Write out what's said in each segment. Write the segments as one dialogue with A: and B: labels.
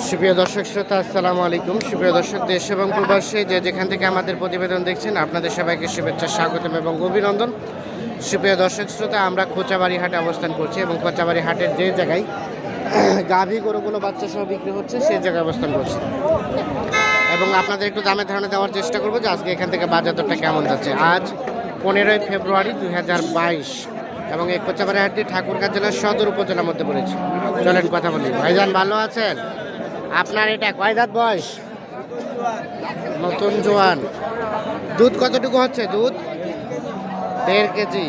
A: সুপ্রিয় দর্শক শ্রোতা, আসসালামু আলাইকুম। সুপ্রিয় দর্শক, দেশ এবং প্রবাসে যে যেখান থেকে আমাদের প্রতিবেদন দেখছেন, আপনাদের সবাইকে শুভেচ্ছা, স্বাগতম এবং অভিনন্দন। সুপ্রিয় দর্শক শ্রোতা, আমরা কোচাবাড়ি হাটে অবস্থান করছি এবং কোচাবাড়ি হাটের যে জায়গায় গাভী গরুগুলো বাচ্চা সহ বিক্রি হচ্ছে সেই জায়গায় অবস্থান করছি এবং আপনাদের একটু দামে ধারণা দেওয়ার চেষ্টা করবো যে আজকে এখান থেকে বাজার দরটা কেমন যাচ্ছে। আজ 15ই ফেব্রুয়ারি 2022 এবং এই কোচাবাড়ি হাটটি ঠাকুরগাঁ জেলার সদর উপজেলার মধ্যে পড়েছে। চলেন কথা বলি। ভাইজান ভালো আছেন? আপনার এটা কয় দাঁত বয়স? নতুন জোয়ান। দুধ কতটুকু হচ্ছে? দুধ 1.5 কেজি।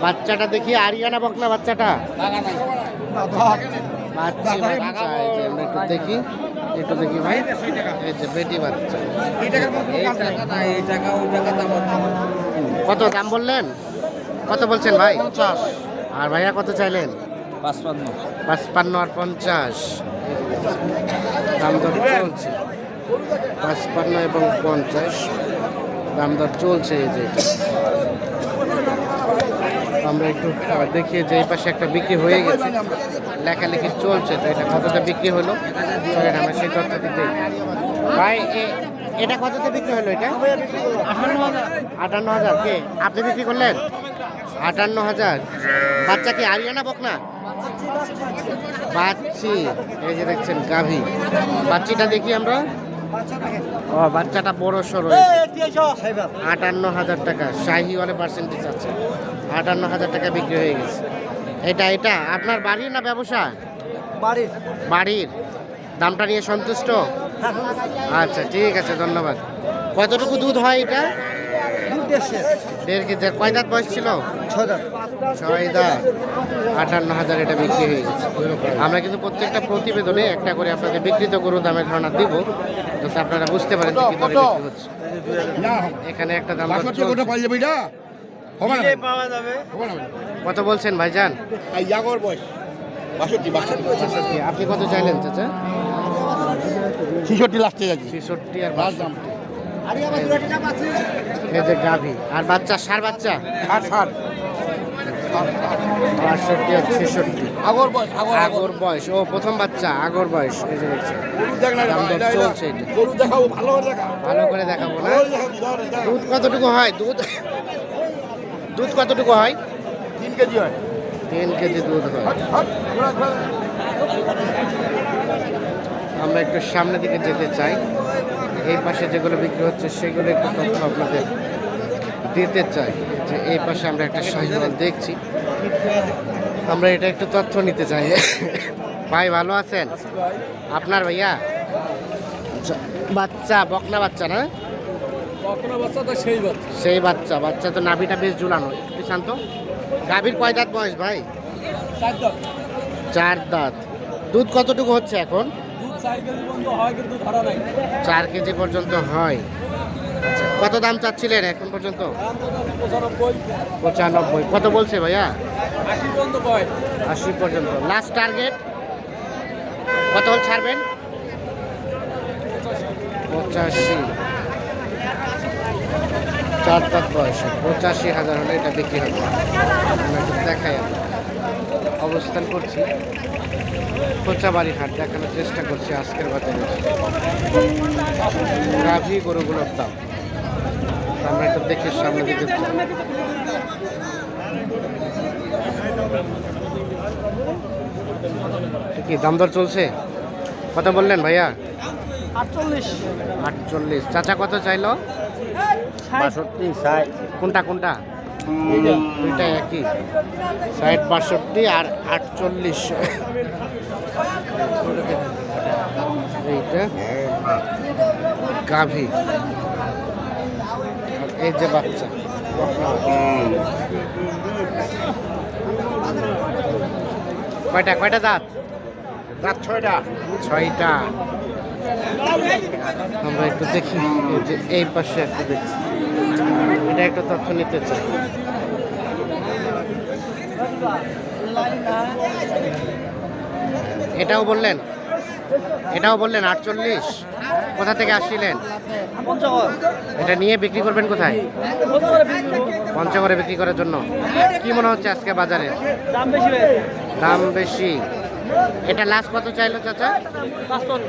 A: বাচ্চাটা দেখি আরিয়ানা বকনা বাচ্চাটা। বাচ্চা এই যে আমরা একটু দেখি ভাই, এই যে বেটি বাচ্চা। কত দাম বললেন? কত বলছেন ভাই? 50। আর ভাইয়া কত চাইলেন? 55 আর 50 দাম দর চলছে। 55 এবং 50 দাম দর চলছে। এই যে আমরা একটু দেখি যে এই পাশে একটা বিক্রি হয়ে গেছে, লেখালেখি চলছে, তো এটা কতটা বিক্রি হলো চলেন আমরা সেই তথ্যটি দিই। ভাই এটা কততে বিক্রি হলো? এটা 58,000। কে আপনি বিক্রি করলেন? 58,000। বাচ্চা কি আরিয়ানা বকনা? বাচ্চি। এই যে দেখছেন গাভী বাচ্চিটা দেখি আমরা। ও বাচ্চাটা বড় সড়ো। 58,000 টাকা শাহিওয়ালে পার্সেন্টেজ আছে। 58,000 টাকা বিক্রি হয়ে গেছে। এটা আপনার বাড়ির না ব্যবসা? বাড়ির। দামটা নিয়ে সন্তুষ্ট? আচ্ছা ঠিক আছে, ধন্যবাদ। কতটুকু দুধ হয় এটা? 1.5 কেজি। কয় দাঁত বয়স ছিল? 6 দাঁত। 58,000 এটা বিক্রি হয়ে গেছে। আমরা কিন্তু প্রত্যেকটা প্রতিবেদনে একটা করে আপনাদের বিক্রিত গরু দামের ধারণা দিব, যাতে আপনারা বুঝতে পারেন কি দরে বিক্রি হচ্ছে। এখানে একটা দাম কত বলছেন ভাইজান? আপনি কত চাইলেন চাচা?
B: 66 লাস্টে যাচ্ছে।
A: 66 আর 62। এই যে গাভী আর বাচ্চা, সার বাচ্চা
B: 60
A: 62 আর 66। আগর বয়স। ও প্রথম বাচ্চা, আগর বয়স। এই যে দেখছেন দাম দর চলছে।
B: গরু দেখাবো, ভালো
A: করে দেখাবো না? দুধ কতটুকু হয়? দুধ কতটুকু হয়?
B: 3 কেজি হয়।
A: 3 কেজি দুধ হয়। আমরা একটু সামনের দিকে যেতে চাই। এই পাশে যেগুলো বিক্রি হচ্ছে সেগুলো একটু তথ্য আপনাদের দিতে চাই। যে এই পাশে আমরা একটা শাহিওয়াল দেখছি, আমরা এটা একটু তথ্য নিতে চাই। ভাই ভালো আছেন? আপনার ভাইয়া বাচ্চা বকনা বাচ্চা না? সেই বাচ্চা তো নাভিটা বেশ ঝুলানো। একটু শান্ত। গাভীর কয় দাঁত বয়স ভাই? 4 দাঁত। দুধ কতটুকু হচ্ছে এখন? 4 কেজি পর্যন্ত হয়। আচ্ছা, কত দাম চাচ্ছিলেন এখন পর্যন্ত? 95। কত বলছে ভাইয়া? 80 পর্যন্ত। লাস্ট টার্গেট কত হল ছাড়বেন? 85। 4 দাঁত বয়সে 85,000 হলে এটা বিক্রি হবে। দেখাই অবস্থান করছি কোচাবাড়ি হাট, দেখানোর চেষ্টা করছি আজকের বাজারে গাভী গরুগুলোর দাম। আমরা একটু দেখে সামনে দিকে কি দাম দর চলছে। কত বললেন ভাইয়া? 48। চাচা কত চাইলো?
B: 62 60।
A: কোনটা? দুইটা একই। 60 62 আর 48। এইটা গাভী আর এই যে বাচ্চা। কয়টা দাঁত? 6টা। আমরা একটু দেখি এই যে এই পাশে একটু দেখছি, এটা একটু তথ্য নিতে চাই। এটাও বললেন 48। কোথা থেকে আসছিলেন? এটা নিয়ে বিক্রি করবেন কোথায়? পঞ্চগড়ে বিক্রি করার জন্য। কি মনে হচ্ছে আজকে বাজারে দাম বেশি? এটা লাস্ট কত চাইলো চাচা? 55,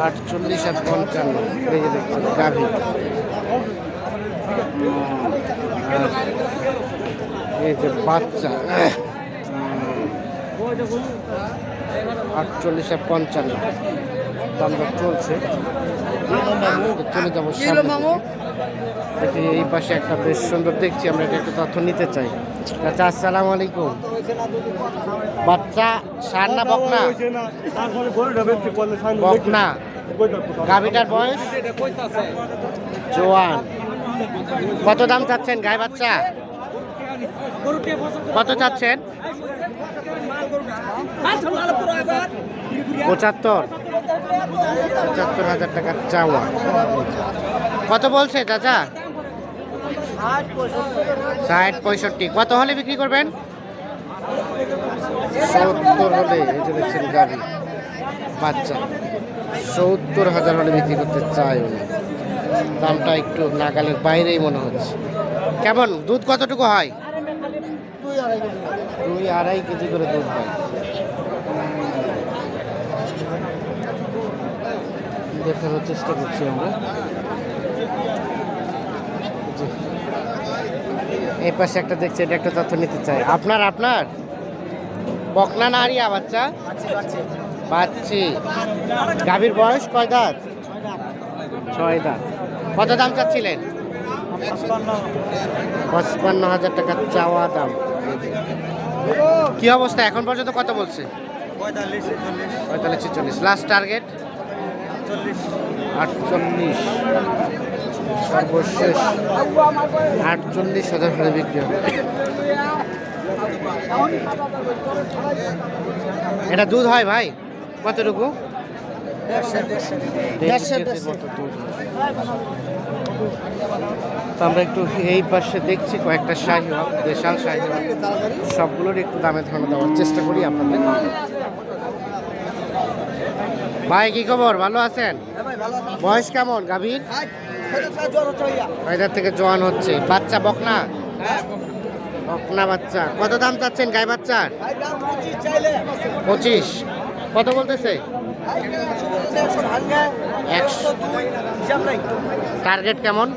A: 48 আর 55। এই যে দেখছেন গাভী। আর এই যে বাচ্চা 48 আর 55 দাম দর চলছে। চলে যাবো সামনে। দেখি এই পাশে একটা বেশ সুন্দর দেখছি, আমরা এটা একটা তথ্য নিতে চাই। চাচা আসসালামু আলাইকুম। বাচ্চা সার না বকনা? বকনা। গাভীটার বয়স জোয়ান। কত দাম চাচ্ছেন গায়ে বাচ্চা? কত চাচ্ছেন? 75,000 টাকার চাওয়া। কত বলছে চাচা? 60-65। কত হলে বিক্রি করবেন? 70 হলে। এই যে দেখছেন গাভী বাচ্চা 70,000 হলে বিক্রি করতে চায় উনি। দামটা একটু নাগালের বাইরেই মনে হচ্ছে। কেমন দুধ কতটুকু হয়? 2-2.5 কেজি করে দুধ হয়। দেখানোর চেষ্টা করছি আমরা। এই পাশে একটা দেখছি, এটা একটা তথ্য নিতে চাই। আপনার বকনা না আরিয়া বাচ্চা? বাচ্চি। গাভীর বয়স কয় দাঁত? 6 দাঁত। কত দাম চাচ্ছিলেন? 55,000 টাকা চাওয়া দাম। কি অবস্থা এখন পর্যন্ত কত বলছে? 45-46। Last target 48। সর্বশেষ 48,000 হলে বিক্রি হবে। এটা দুধ হয় ভাই কতটুকু? 1.5 কেজির মতো দুধ। তো আমরা একটু এই পাশে দেখছি কয়েকটা শাহিওয়াল, দেশাল শাহিওয়াল, সবগুলোর একটু দামে ধারণা দেওয়ার চেষ্টা করি আপনাদের। ভাই কি খবর, ভালো আছেন? বয়স কেমন গাভীর? 6 থেকে জোয়ান হচ্ছে। বাচ্চা বকনা? বকনা বাচ্চা। কত দাম চাচ্ছেন গাই বাচ্চার? 25। কত বলতেছে? 100। টার্গেট কেমন?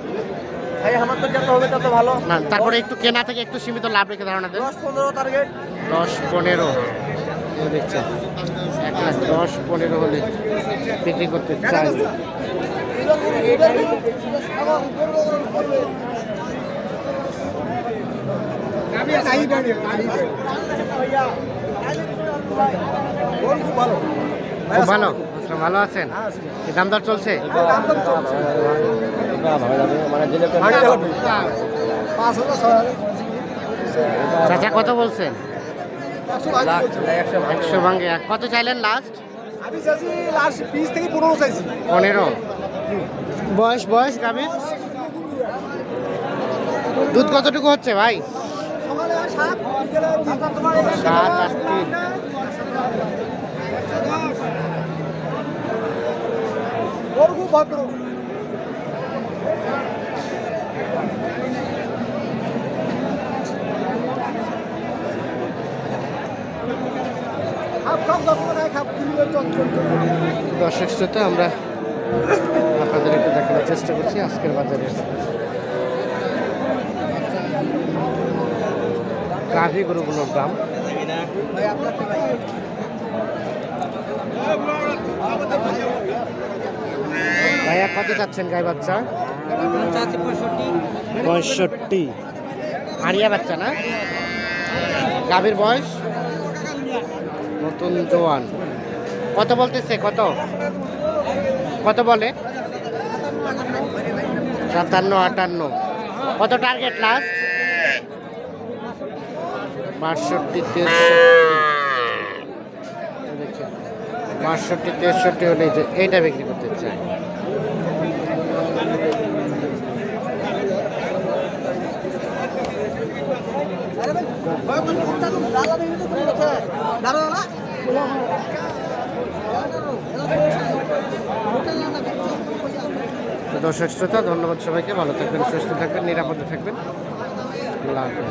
A: না তারপরে একটু কেনা থেকে একটু সীমিত লাভ রেখে ধারণা দেন। 10-15 দেখছেন। 1,10-15 হলে বিক্রি করতে চাই। খুব ভালো। ভালো আছেন? দাম দর চলছে? চাচা কত বলছেন? 100 ভাঙে। কত চাইলেন লাস্ট? 15। বয়স গাভীর? দুধ কতটুকু হচ্ছে ভাই? 7-8। দর্শক শ্রোতা, আমরা আপনাদের একটু দেখানোর চেষ্টা করছি আজকের বাজারে গাভী গরুগুলোর দাম। ভাইয়া কত চাচ্ছেন গাই বাচ্চা? 65। আরিয়া বাচ্চা না? গাভীর বয়স নতুন জোয়ান। কত বলতেছে? কত বলে? 57-58। কত টার্গেট লাস্ট? 62-63 হলে যে এইটা বিক্রি করতে চাই। দর্শক শ্রোতা, ধন্যবাদ সবাইকে। ভালো থাকবেন, সুস্থ থাকবেন, নিরাপদে থাকবেন। আল্লাহ হাফেজ।